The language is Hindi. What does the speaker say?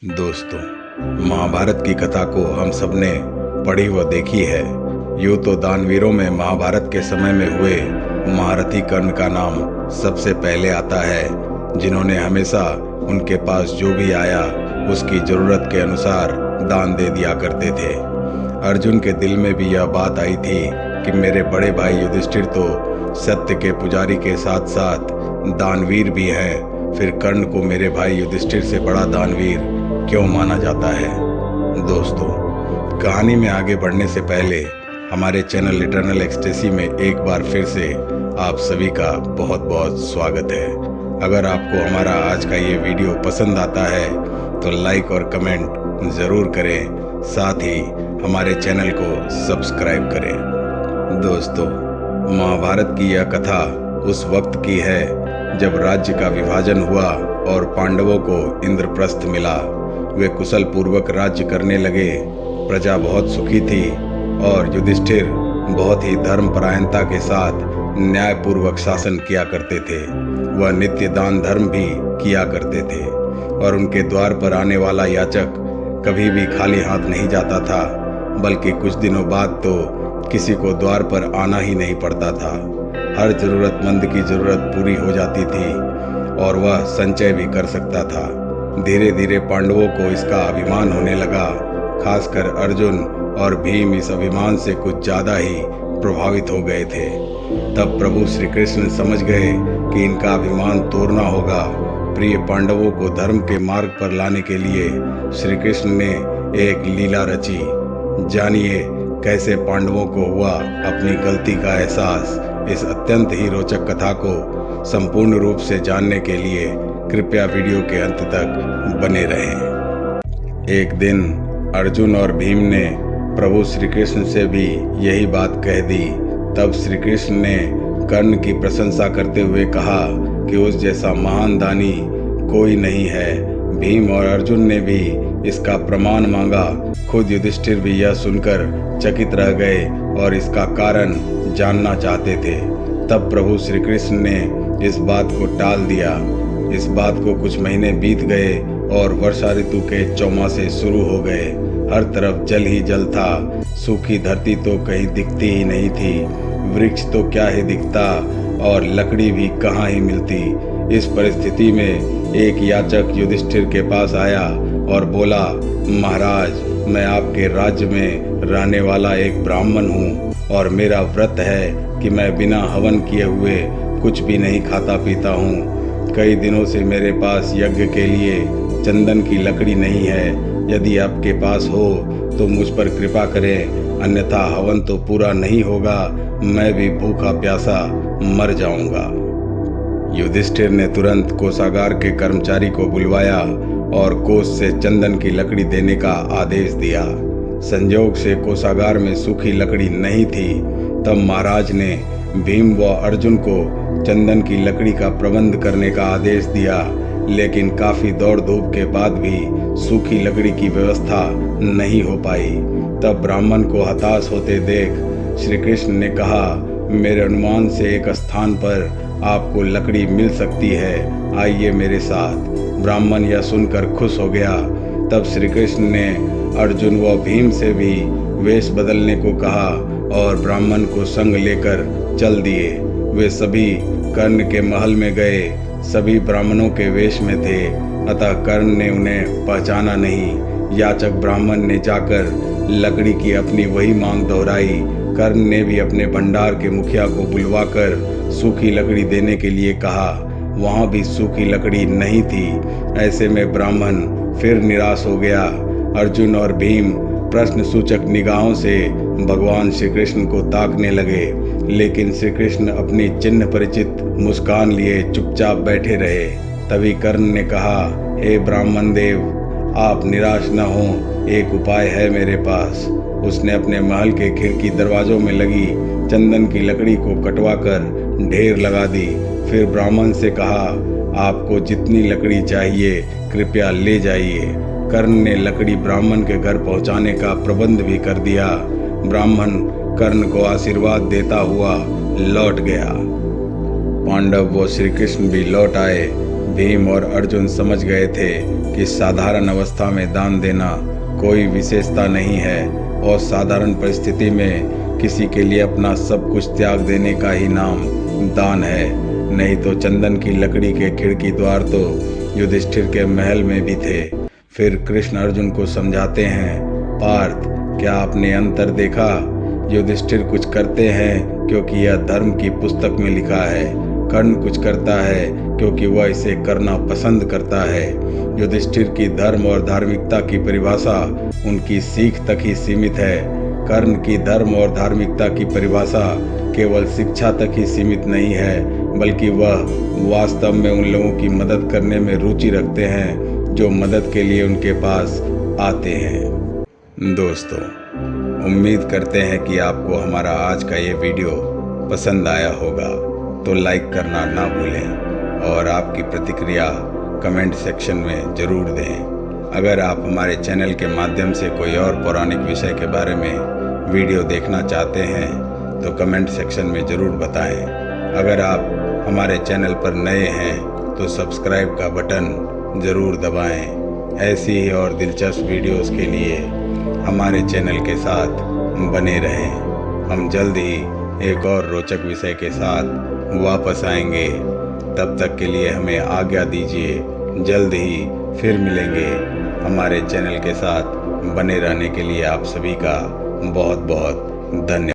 दोस्तों, महाभारत की कथा को हम सबने पढ़ी व देखी है। यूँ तो दानवीरों में महाभारत के समय में हुए महारथी कर्ण का नाम सबसे पहले आता है, जिन्होंने हमेशा उनके पास जो भी आया उसकी ज़रूरत के अनुसार दान दे दिया करते थे। अर्जुन के दिल में भी यह बात आई थी कि मेरे बड़े भाई युधिष्ठिर तो सत्य के पुजारी के साथ साथ दानवीर भी हैं, फिर कर्ण को मेरे भाई युधिष्ठिर से बड़ा दानवीर क्यों माना जाता है। दोस्तों, कहानी में आगे बढ़ने से पहले हमारे चैनल इटर्नल एक्सटेसी में एक बार फिर से आप सभी का बहुत बहुत स्वागत है। अगर आपको हमारा आज का ये वीडियो पसंद आता है तो लाइक और कमेंट ज़रूर करें, साथ ही हमारे चैनल को सब्सक्राइब करें। दोस्तों, महाभारत की यह कथा उस वक्त की है जब राज्य का विभाजन हुआ और पांडवों को इंद्रप्रस्थ मिला। वे कुशल पूर्वक राज्य करने लगे, प्रजा बहुत सुखी थी और युधिष्ठिर बहुत ही धर्मपरायणता के साथ न्यायपूर्वक शासन किया करते थे। वह नित्य दान धर्म भी किया करते थे और उनके द्वार पर आने वाला याचक कभी भी खाली हाथ नहीं जाता था, बल्कि कुछ दिनों बाद तो किसी को द्वार पर आना ही नहीं पड़ता था। हर जरूरतमंद की जरूरत पूरी हो जाती थी और वह संचय भी कर सकता था। धीरे धीरे पांडवों को इसका अभिमान होने लगा, खासकर अर्जुन और भीम इस अभिमान से कुछ ज़्यादा ही प्रभावित हो गए थे। तब प्रभु श्री कृष्ण समझ गए कि इनका अभिमान तोड़ना होगा। प्रिय पांडवों को धर्म के मार्ग पर लाने के लिए श्री कृष्ण ने एक लीला रची। जानिए कैसे पांडवों को हुआ अपनी गलती का एहसास। इस अत्यंत ही रोचक कथा को संपूर्ण रूप से जानने के लिए कृपया वीडियो के अंत तक बने रहें। एक दिन अर्जुन और भीम ने प्रभु श्री कृष्ण से भी यही बात कह दी। तब श्री कृष्ण ने कर्ण की प्रशंसा करते हुए कहा कि उस जैसा महान दानी कोई नहीं है। भीम और अर्जुन ने भी इसका प्रमाण मांगा। खुद युधिष्ठिर भी यह सुनकर चकित रह गए और इसका कारण जानना चाहते थे। तब प्रभु श्री कृष्ण ने इस बात को टाल दिया। इस बात को कुछ महीने बीत गए और वर्षा ऋतु के चौमासे शुरू हो गए। हर तरफ जल ही जल था, सूखी धरती तो कहीं दिखती ही नहीं थी। वृक्ष तो क्या ही दिखता और लकड़ी भी कहाँ ही मिलती। इस परिस्थिति में एक याचक युधिष्ठिर के पास आया और बोला, महाराज, मैं आपके राज्य में रहने वाला एक ब्राह्मण हूँ और मेरा व्रत है कि मैं बिना हवन किए हुए कुछ भी नहीं खाता पीता हूँ। कई दिनों से मेरे पास यज्ञ के लिए चंदन की लकड़ी नहीं है। यदि आपके पास हो तो मुझ पर कृपा करें, अन्यथा हवन तो पूरा नहीं होगा, मैं भी भूखा प्यासा मर जाऊंगा। युधिष्ठिर ने तुरंत कोषागार के कर्मचारी को बुलवाया और कोष से चंदन की लकड़ी देने का आदेश दिया। संयोग से कोषागार में सूखी लकड़ी नहीं थी। तब महाराज ने भीम व अर्जुन को चंदन की लकड़ी का प्रबंध करने का आदेश दिया, लेकिन काफी दौड़ धूप के बाद भी सूखी लकड़ी की व्यवस्था नहीं हो पाई। तब ब्राह्मण को हताश होते देख श्री कृष्ण ने कहा, मेरे अनुमान से एक स्थान पर आपको लकड़ी मिल सकती है, आइए मेरे साथ। ब्राह्मण यह सुनकर खुश हो गया। तब श्री कृष्ण ने अर्जुन व भीम से भी वेश बदलने को कहा और ब्राह्मण को संग लेकर चल दिए। वे सभी कर्ण के महल में गए। सभी ब्राह्मणों के वेश में थे, अतः कर्ण ने उन्हें पहचाना नहीं। याचक ब्राह्मण ने जाकर लकड़ी की अपनी वही मांग दोहराई। कर्ण ने भी अपने भंडार के मुखिया को बुलवाकर सूखी लकड़ी देने के लिए कहा। वहाँ भी सूखी लकड़ी नहीं थी। ऐसे में ब्राह्मण फिर निराश हो गया। अर्जुन और भीम प्रश्न सूचक निगाहों से भगवान श्री कृष्ण को ताकने लगे, लेकिन श्री कृष्ण अपनी चिन्ह परिचित मुस्कान लिए चुपचाप बैठे रहे। तभी कर्ण ने कहा, हे ब्राह्मण देव, आप निराश न हो, एक उपाय है मेरे पास। उसने अपने महल के खिड़की दरवाजों में लगी चंदन की लकड़ी को कटवाकर ढेर लगा दी। फिर ब्राह्मण से कहा, आपको जितनी लकड़ी चाहिए कृपया ले जाइए। कर्ण ने लकड़ी ब्राह्मण के घर पहुंचाने का प्रबंध भी कर दिया। ब्राह्मण कर्ण को आशीर्वाद देता हुआ लौट गया। पांडव व श्री कृष्ण भी लौट आए। भीम और अर्जुन समझ गए थे कि साधारण अवस्था में दान देना कोई विशेषता नहीं है और साधारण परिस्थिति में किसी के लिए अपना सब कुछ त्याग देने का ही नाम दान है। नहीं तो चंदन की लकड़ी के खिड़की द्वार तो युधिष्ठिर के महल में भी थे। फिर कृष्ण अर्जुन को समझाते हैं, पार्थ, क्या आपने अंतर देखा? युधिष्ठिर कुछ करते हैं क्योंकि यह धर्म की पुस्तक में लिखा है। कर्ण कुछ करता है क्योंकि वह इसे करना पसंद करता है। युधिष्ठिर की धर्म और धार्मिकता की परिभाषा उनकी सीख तक ही सीमित है। कर्ण की धर्म और धार्मिकता की परिभाषा केवल शिक्षा तक ही सीमित नहीं है, बल्कि वह वास्तव में उन लोगों की मदद करने में रुचि रखते हैं जो मदद के लिए उनके पास आते हैं। दोस्तों, उम्मीद करते हैं कि आपको हमारा आज का ये वीडियो पसंद आया होगा, तो लाइक करना ना भूलें और आपकी प्रतिक्रिया कमेंट सेक्शन में ज़रूर दें। अगर आप हमारे चैनल के माध्यम से कोई और पौराणिक विषय के बारे में वीडियो देखना चाहते हैं तो कमेंट सेक्शन में ज़रूर बताएं। अगर आप हमारे चैनल पर नए हैं तो सब्सक्राइब का बटन ज़रूर दबाएं। ऐसी ही और दिलचस्प वीडियोस के लिए हमारे चैनल के साथ बने रहें। हम जल्द ही एक और रोचक विषय के साथ वापस आएंगे। तब तक के लिए हमें आज्ञा दीजिए। जल्द ही फिर मिलेंगे। हमारे चैनल के साथ बने रहने के लिए आप सभी का बहुत बहुत धन्यवाद।